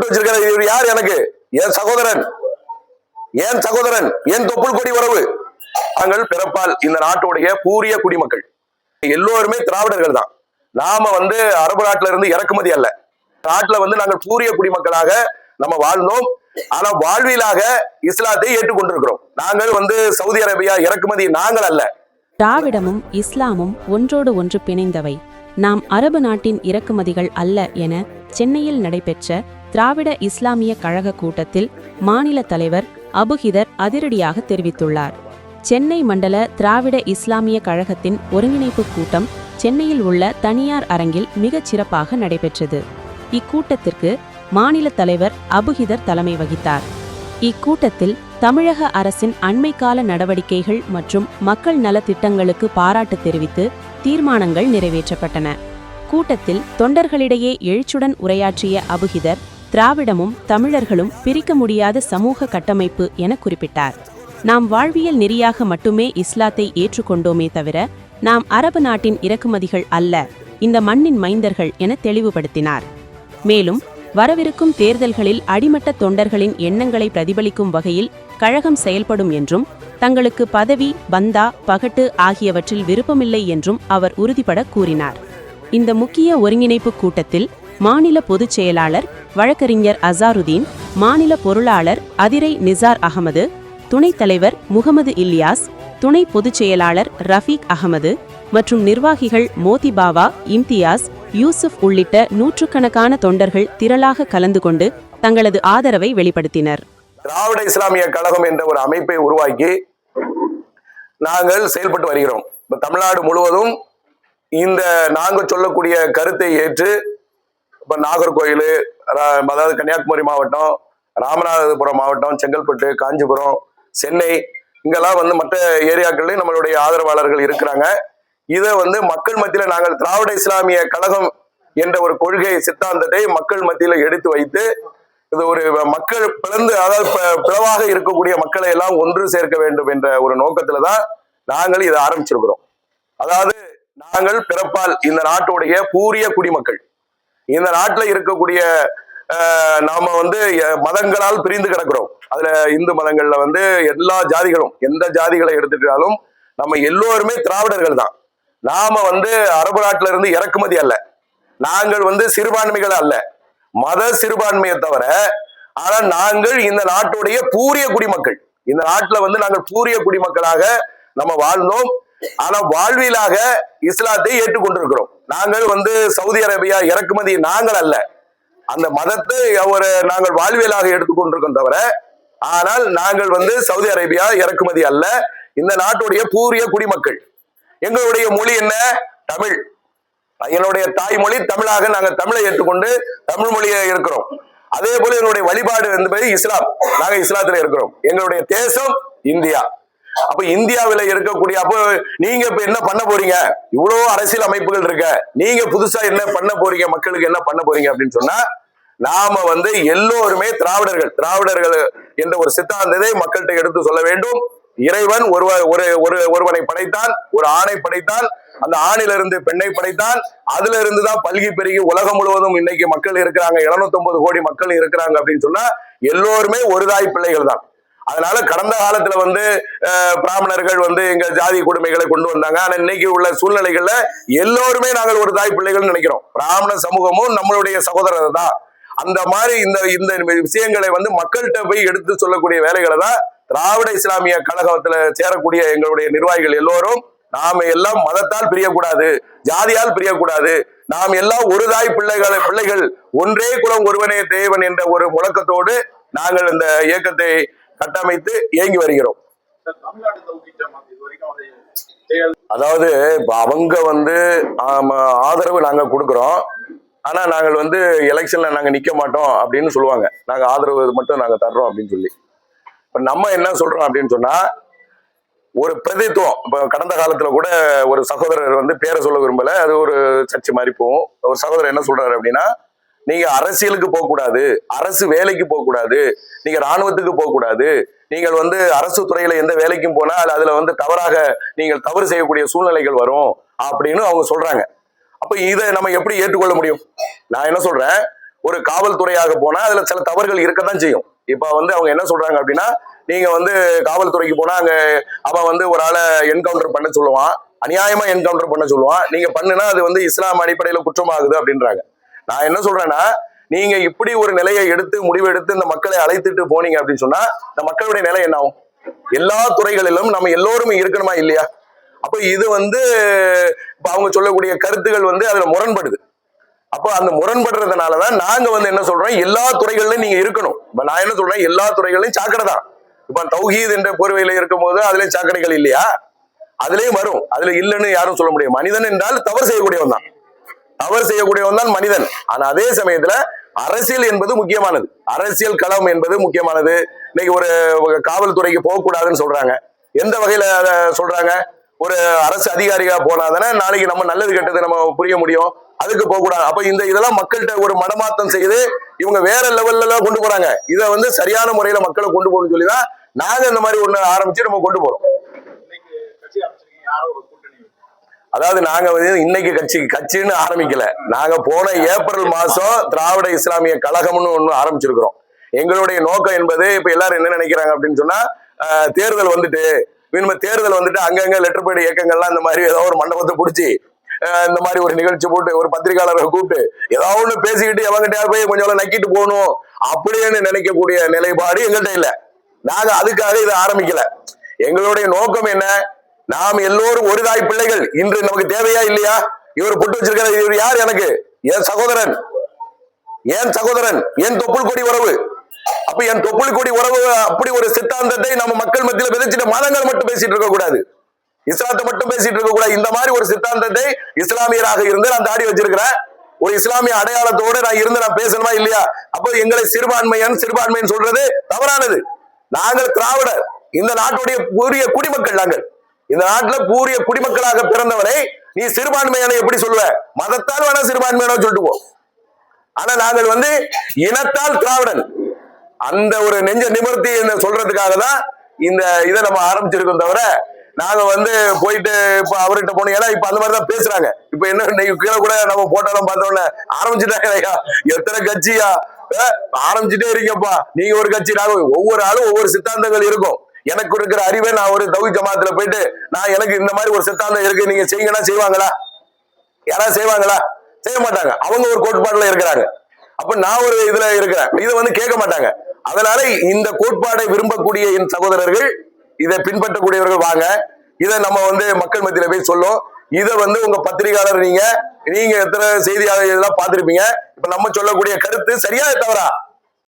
போட்டு வச்சிருக்கிற இவர் யார்? எனக்கு என் சகோதரன், என் சகோதரன், என் தொப்புள் கொடி உறவு. நாங்கள் பிறப்பால் இந்த நாட்டுடைய பூரிய குடிமக்கள், எல்லோருமே திராவிடர்கள் தான். நாம அரபு நாட்டில இருந்து இறக்குமதி அல்ல. நாட்டுல நாங்கள் பூரிய குடிமக்களாக நம்ம வாழ்ந்தோம். ஆனா வாழ்வியலாக இஸ்லாத்தை ஏற்றுக்கொண்டிருக்கிறோம். நாங்கள் சவுதி அரேபியா இறக்குமதி நாங்கள் அல்ல. திராவிடமும் இஸ்லாமும் ஒன்றோடு ஒன்று பிணைந்தவை. நாம் அரபு நாட்டின் இறக்குமதிகள் அல்ல என சென்னையில் நடைபெற்ற திராவிட இஸ்லாமிய கழக கூட்டத்தில் மாநில தலைவர் அபுஹிதர் அதிரடியாக தெரிவித்துள்ளார். சென்னை மண்டல திராவிட இஸ்லாமிய கழகத்தின் ஒருங்கிணைப்பு கூட்டம் சென்னையில் உள்ள தனியார் அரங்கில் மிகச் சிறப்பாக நடைபெற்றது. இக்கூட்டத்திற்கு மாநில தலைவர் அபுஹிதர் தலைமை வகித்தார். இக்கூட்டத்தில் தமிழக அரசின் அண்மைக்கால நடவடிக்கைகள் மற்றும் மக்கள் நலத்திட்டங்களுக்கு பாராட்டு தெரிவித்து தீர்மானங்கள் நிறைவேற்றப்பட்டன. கூட்டத்தில் தொண்டர்களிடையே எழுச்சுடன் உரையாற்றிய அபுஹிதர், திராவிடமும் தமிழர்களும் பிரிக்க முடியாத சமூக கட்டமைப்பு என குறிப்பிட்டார். நாம் வாழ்வியல் நெறியாக மட்டுமே இஸ்லாத்தை ஏற்றுக்கொண்டோமே தவிர நாம் அரபு நாட்டின் இறக்குமதிகள் அல்ல, இந்த மண்ணின் மைந்தர்கள் என தெளிவுபடுத்தினார். மேலும் வரவிருக்கும் தேர்தல்களில் அடிமட்ட தொண்டர்களின் எண்ணங்களை பிரதிபலிக்கும் வகையில் கழகம் செயல்படும் என்றும் தங்களுக்கு பதவி, பந்தா, பகட்டு ஆகியவற்றில் விருப்பமில்லை என்றும் அவர் உறுதிபட கூறினார். இந்த முக்கிய ஒருங்கிணைப்பு கூட்டத்தில் மாநில பொதுச் செயலாளர் வழக்கறிஞர் அசாருதீன், மாநில பொருளாளர் அதிரை நிசார் அகமது, துணைத் தலைவர் முகமது இல்யாஸ், துணை பொதுச் செயலாளர் ரஃபீக் அகமது மற்றும் நிர்வாகிகள் மோதி பாவா, இம்தியாஸ், யூசுப் உள்ளிட்ட நூற்றுக்கணக்கான தொண்டர்கள் திரளாக கலந்து கொண்டு தங்களது ஆதரவை வெளிப்படுத்தினர். திராவிட இஸ்லாமிய கழகம் என்ற ஒரு அமைப்பை உருவாக்கி நாங்கள் செயல்பட்டு வருகிறோம். தமிழ்நாடு முழுவதும் இந்த நாங்கள் சொல்லக்கூடிய கருத்தை ஏற்று இப்ப நாகர்கோயில், அதாவது கன்னியாகுமரி மாவட்டம், ராமநாதபுரம் மாவட்டம், செங்கல்பட்டு, காஞ்சிபுரம், சென்னை, இங்கெல்லாம் மற்ற ஏரியாக்கள்லயும் நம்மளுடைய ஆதரவாளர்கள் இருக்கிறாங்க. இதை மக்கள் மத்தியில நாங்கள் திராவிட இஸ்லாமிய கழகம் என்ற ஒரு கொள்கை சித்தாந்தத்தை மக்கள் மத்தியில எடுத்து வைத்து இது ஒரு மக்கள் பிளந்து, அதாவது பிளவாக இருக்கக்கூடிய மக்களை எல்லாம் ஒன்று சேர்க்க வேண்டும் என்ற ஒரு நோக்கத்துலதான் நாங்கள் இதை ஆரம்பிச்சிருக்கிறோம். அதாவது நாங்கள் பிறப்பால் இந்த நாட்டுடைய பூரிய குடிமக்கள். இந்த நாட்டுல இருக்கக்கூடிய நாம மதங்களால் பிரிந்து கிடக்கிறோம். அதுல இந்து மதங்கள்ல எல்லா ஜாதிகளும், எந்த ஜாதிகளை எடுத்துட்டாலும் நம்ம எல்லோருமே திராவிடர்கள் தான். நாம அரபு நாட்டில இருந்து இறக்குமதி அல்ல. நாங்கள் சிறுபான்மைகள் அல்ல, மத சிறுபான்மையை தவிர. ஆனா நாங்கள் இந்த நாட்டுடைய பூரிய குடிமக்கள். இந்த நாட்டுல நாங்கள் பூரிய குடிமக்களாக நம்ம வாழ்ந்தோம். ஆனா வாழ்வியலாக இஸ்லாத்தை ஏற்றுக்கொண்டிருக்கிறோம். நாங்கள் சவுதி அரேபியா இறக்குமதி நாங்கள் அல்ல. அந்த மதத்தை நாங்கள் வாழ்வியலாக எடுத்துக்கொண்டிருக்கோம் தவிர, ஆனால் நாங்கள் சவுதி அரேபியா இறக்குமதி அல்ல. இந்த நாட்டுடைய பூரிய குடிமக்கள். எங்களுடைய மொழி என்ன? தமிழ். என்னுடைய தாய்மொழி தமிழாக நாங்கள் தமிழை ஏற்றுக்கொண்டு தமிழ் மொழியை இருக்கிறோம். அதே போல எங்களுடைய வழிபாடு இஸ்லாம். நாங்க இஸ்லாத்துல இருக்கிறோம். எங்களுடைய தேசம் இந்தியா. அப்ப இந்தியாவில இருக்கக்கூடிய, அப்போ நீங்க இப்ப என்ன பண்ண போறீங்க? இவ்வளவு அரசியல் அமைப்புகள் இருக்க, நீங்க புதுசா என்ன பண்ண போறீங்க? மக்களுக்கு என்ன பண்ண போறீங்க அப்படின்னு சொன்னா, நாம எல்லோருமே திராவிடர்கள் என்ற ஒரு சித்தாந்தத்தை மக்கள்கிட்ட எடுத்து சொல்ல வேண்டும். இறைவன் ஒருவனை படைத்தான், ஒரு ஆணை படைத்தான். அந்த ஆணிலிருந்து பெண்ணை படைத்தான். அதுல இருந்துதான் பல்கி பெருகி உலகம் முழுவதும் இன்னைக்கு மக்கள் இருக்கிறாங்க. 750 கோடி மக்கள் இருக்கிறாங்க அப்படின்னு சொன்னா எல்லோருமே ஒரு தாய் பிள்ளைகள் தான். அதனால கடந்த காலத்துல பிராமணர்கள் எங்க ஜாதி கொடுமைகளை கொண்டு வந்தாங்க. ஆனா இன்னைக்கு உள்ள சூழ்நிலைகள்ல எல்லோருமே நாங்கள் ஒரு தாய் பிள்ளைகள் நினைக்கிறோம். பிராமண சமூகமும் நம்மளுடைய சகோதரர் தான். அந்த மாதிரி இந்த விஷயங்களை மக்கள்கிட்ட போய் எடுத்து சொல்லக்கூடிய வேலைகளை தான் திராவிட இஸ்லாமிய கழகத்துல சேரக்கூடிய எங்களுடைய நிர்வாகிகள் எல்லோரும், நாம எல்லாம் மதத்தால் பிரியக்கூடாது, ஜாதியால் பிரியக்கூடாது, நாம் எல்லாம் ஒரு தாய் பிள்ளைகள், ஒன்றே குலம் ஒருவனே தேவன் என்ற ஒரு முழக்கத்தோடு நாங்கள் இந்த இயக்கத்தை கட்டமைத்து இயங்கி வருகிறோம். அதாவது அவங்க ஆதரவு நாங்க கொடுக்கிறோம். ஆனா நாங்கள் எலெக்ஷன்ல நாங்க நிக்க மாட்டோம் அப்படின்னு சொல்லுவாங்க. நாங்க ஆதரவு மட்டும் நாங்க தர்றோம் அப்படின்னு சொல்லி. இப்ப நம்ம என்ன சொல்றோம் அப்படின்னு சொன்னா, ஒரு பிரதித்துவம். இப்ப கடந்த காலத்துல கூட ஒரு சகோதரர் பேரை சொல்ல விரும்பல, அது ஒரு சர்ச்சை மாதிரி போகும். ஒரு சகோதரர் என்ன சொல்றாரு அப்படின்னா, நீங்க அரசியலுக்கு போக கூடாது, அரசு வேலைக்கு போக கூடாது, நீங்க ராணுவத்துக்கு போக கூடாது, நீங்கள் அரசு துறையில எந்த வேலைக்கும் போனால் அதுல தவறாக நீங்கள் தவறு செய்யக்கூடிய சூழ்நிலைகள் வரும் அப்படின்னு அவங்க சொல்றாங்க. அப்ப இதை நம்ம எப்படி ஏற்றுக்கொள்ள முடியும்? நான் என்ன சொல்றேன், ஒரு காவல்துறையாக போனா அதுல சில தவறுகள் இருக்கத்தான் செய்யும். இப்ப வந்து அவங்க என்ன சொல்றாங்க அப்படின்னா, நீங்க வந்து காவல்துறைக்கு போனா அங்க அவன் வந்து ஒரு ஆளை என்கவுண்டர் பண்ண சொல்லுவான், அநியாயமா என்கவுண்டர் பண்ண சொல்லுவான், நீங்க பண்ணுனா அது வந்து இஸ்லாம் அடிப்படையில குற்றமாகுது அப்படின்றாங்க. நான் என்ன சொல்றேன்னா, நீங்க இப்படி ஒரு நிலையை எடுத்து முடிவு எடுத்து இந்த மக்களை அழைத்துட்டு போனீங்க அப்படின்னு சொன்னா இந்த மக்களுடைய நிலை என்ன ஆகும்? எல்லா துறைகளிலும் நம்ம எல்லோருமே இருக்கணுமா இல்லையா? அப்ப இது வந்து இப்ப அவங்க சொல்லக்கூடிய கருத்துகள் வந்து அதுல முரண்படுது. அப்போ அந்த முரண்படுறதுனாலதான் நாங்க வந்து என்ன சொல்றோம், எல்லா துறைகளிலும் நீங்க இருக்கணும். இப்ப நான் என்ன சொல்றேன், எல்லா துறைகளிலும் சாக்கடை தான். இப்ப தௌஹீத் என்ற போர்வையில இருக்கும் போது அதுலயும் சாக்கடைகள் இல்லையா? அதுலயும் வரும், அதுல இல்லைன்னு யாரும் சொல்ல முடியும். மனிதன் என்றால் தவறு செய்யக்கூடியவன் தான், தவறு செய்யக்கூடியவன் தான் மனிதன். ஆனா அதே சமயத்துல அரசியல் என்பது முக்கியமானது, அரசியல் களம் என்பது முக்கியமானது. இன்னைக்கு ஒரு காவல்துறைக்கு போகக்கூடாதுன்னு சொல்றாங்க. எந்த வகையில அதை சொல்றாங்க? ஒரு அரசு அதிகாரியா போனாதானே நாளைக்கு நம்ம நல்லது கெட்டது நம்ம புரிய முடியும், அதுக்கு போக கூடாது. அப்ப இதெல்லாம் மக்கள்கிட்ட ஒரு மனமாற்றம் செய்து இவங்க வேற லெவல்ல கொண்டு போறாங்க. இதை வந்து சரியான முறையில மக்களை கொண்டு போகணும்னு சொல்லிதான் நாங்க இந்த மாதிரி ஒண்ணு ஆரம்பிச்சு நம்ம கொண்டு போறோம். அதாவது நாங்க வந்து இன்னைக்கு கட்சின்னு ஆரம்பிக்கல. நாங்க போன ஏப்ரல் மாசம் திராவிட இஸ்லாமிய கழகம்னு ஒண்ணு ஆரம்பிச்சிருக்கிறோம். எங்களுடைய நோக்கம் என்பது இப்ப எல்லாரும் என்ன நினைக்கிறாங்க அப்படின்னு சொன்னா, தேர்தல் வந்துட்டு தேர்தல் வந்துட்டு அங்கங்க லெட்டர் பேட் இயக்கங்கள்லாம் இந்த மாதிரி ஏதாவது ஒரு மண்டபத்தை பிடிச்சி இந்த மாதிரி ஒரு நிகழ்ச்சி போட்டு ஒரு பத்திரிகையாளரை கூப்பிட்டு ஏதாவது ஒண்ணு பேசிக்கிட்டு எவங்கிட்ட போய் கொஞ்சம் நக்கிட்டு போகணும் அப்படின்னு நினைக்கக்கூடிய நிலைப்பாடு எங்கள்கிட்ட இல்ல. நாங்க அதுக்காக இதை ஆரம்பிக்கல. எங்களுடைய நோக்கம் என்ன, நாம் எல்லோரும் ஒரு தாய் பிள்ளைகள். இன்று நமக்கு தேவையா இல்லையா? இவர் புட்டு வச்சிருக்கிற இவர் யார்? எனக்கு என் சகோதரன், என் தொப்புள் கொடி உறவு. அப்ப என் தொப்புள் கொடி உறவு அப்படி ஒரு சித்தாந்தத்தை நம்ம மக்கள் மத்தியில் விதைச்சிட்டு மதங்கள் மட்டும் பேசிட்டு இருக்க கூடாது, இஸ்லாத்தை மட்டும் பேசிட்டு இருக்க கூடாது. இந்த மாதிரி ஒரு சித்தாந்தத்தை இஸ்லாமியராக இருந்து நான் தாடி வச்சிருக்கிறேன், ஒரு இஸ்லாமிய அடையாளத்தோடு நான் இருந்து நான் பேசணுமா இல்லையா? அப்போ எங்களை சிறுபான்மையன் சொல்றது தவறானது. நாங்கள் திராவிடர், இந்த நாட்டுடைய பூரிய குடிமக்கள். நாங்கள் இந்த நாட்டுல பூரிய குடிமக்களாக பிறந்தவரை நீ சிறுபான்மையான எப்படி சொல்லுவ? மதத்தால் வேணா சிறுபான்மையான சொல்லிட்டு போ. ஆனா நாங்கள் வந்து இனத்தால் திராவிடன், அந்த ஒரு நெஞ்ச நிமிர்த்தி சொல்றதுக்காக தான் இந்த இதை நம்ம ஆரம்பிச்சிருக்கோம். தவிர நாங்க வந்து போயிட்டு இப்ப அவர்கிட்ட போனோம். ஏன்னா இப்ப அந்த மாதிரிதான் பேசுறாங்க. இப்ப என்ன கீழே கூட நம்ம போட்டாலும் பார்த்தோன்னே ஆரம்பிச்சுட்டாங்க. எத்தனை கட்சியா ஆரம்பிச்சுட்டே இருக்கீங்கப்பா, நீங்க ஒரு கட்சி, நாங்க ஒவ்வொரு ஆளும் ஒவ்வொரு சித்தாந்தங்கள் இருக்கும். எனக்கு இருக்கிற அறிவை நான் ஒரு தௌஹீத் ஜமாத்துல போயிட்டு நான் எனக்கு இந்த மாதிரி ஒரு சித்தாந்தம் இருக்கு நீங்க செய்யுங்கன்னா செய்வாங்களா? யாராவது செய்வாங்களா? செய்ய மாட்டாங்க. அவங்க ஒரு கோட்பாடுல இருக்கிறாங்க, அப்ப நான் ஒரு இதுல இருக்கிறேன், இதை வந்து கேட்க மாட்டாங்க. அதனால இந்த கோட்பாடை விரும்பக்கூடிய என் சகோதரர்கள், இதை பின்பற்றக்கூடியவர்கள் வாங்க, இதை நம்ம வந்து மக்கள் மத்தியில போய் சொல்லும். இதை வந்து உங்க பத்திரிகையாளர் நீங்க எத்தனை செய்தியாளர் இதெல்லாம் பார்த்திருப்பீங்க. இப்ப நம்ம சொல்லக்கூடிய கருத்து சரியா தவறா?